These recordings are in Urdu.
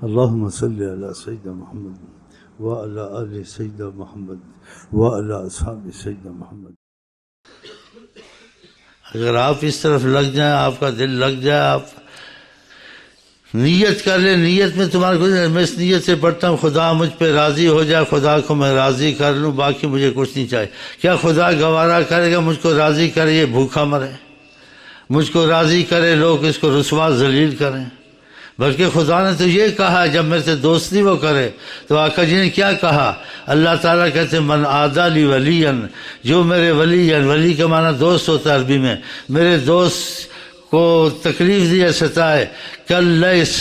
اللهم صل على سيدنا محمد وعلى آل سيدنا محمد وعلى أصحاب سيدنا محمد. اگر آپ اس طرف لگ جائیں، آپ کا دل لگ جائے، آپ نیت کر لیں، نیت میں تمہارا کچھ نہیں، میں اس نیت سے پڑھتا ہوں خدا مجھ پہ راضی ہو جائے، خدا کو میں راضی کر لوں، باقی مجھے کچھ نہیں چاہیے. کیا خدا گوارا کرے گا مجھ کو راضی کرے یہ بھوکا مرے؟ مجھ کو راضی کرے لوگ اس کو رسوا ذلیل کریں؟ بلکہ خدا نے تو یہ کہا جب میرے سے دوستی وہ کرے. تو آقا جی نے کیا کہا؟ اللہ تعالیٰ کہتے ہیں من عادی لی ولیا، جو میرے ولی ہیں، ولی کا معنی دوست ہوتا ہے عربی میں، میرے دوست کو تکلیف دیا ستائے، کل لیس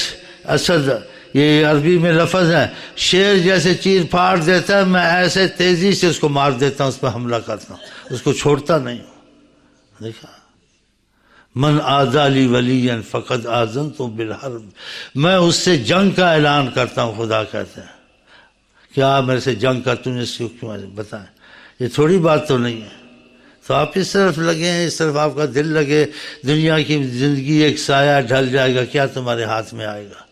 اسد، یہ عربی میں لفظ ہے، شیر جیسے چیر پھاڑ دیتا ہے، میں ایسے تیزی سے اس کو مار دیتا ہوں، اس پہ حملہ کرتا ہوں، اس کو چھوڑتا نہیں ہوں. دیکھا، من عادی لی ولیا فقد آذنتہ بالحرب، میں اس سے جنگ کا اعلان کرتا ہوں. خدا کہتے ہیں کیا میرے سے جنگ کا تم نے اس کو کیوں بتائیں؟ یہ تھوڑی بات تو نہیں ہے. تو آپ اس طرف لگیں، اس طرف آپ کا دل لگے، دنیا کی زندگی ایک سایہ ڈھل جائے گا، کیا تمہارے ہاتھ میں آئے گا؟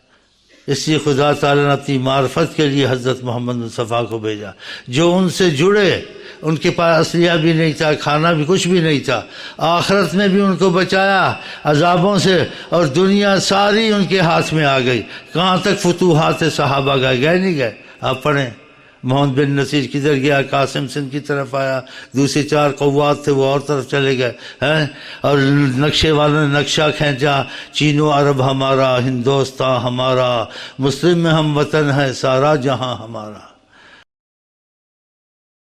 اس لیے خدا تعالیٰ نے اپنی معرفت کے لیے حضرت محمد مصطفیٰ کو بھیجا. جو ان سے جڑے، ان کے پاس اسلحہ بھی نہیں تھا، کھانا بھی کچھ بھی نہیں تھا، آخرت میں بھی ان کو بچایا عذابوں سے، اور دنیا ساری ان کے ہاتھ میں آ گئی. کہاں تک فتوحات صحابہ گئے نہیں گئے؟ آپ پڑھیں، محمد بن نصیر کدھر گیا؟ قاسم سندھ کی طرف آیا، دوسرے 4 قوات تھے وہ اور طرف چلے گئے ہیں، اور نقشے والوں نے نقشہ کھینچا، چین و عرب ہمارا، ہندوستان ہمارا، مسلم میں ہم وطن ہے، سارا جہاں ہمارا.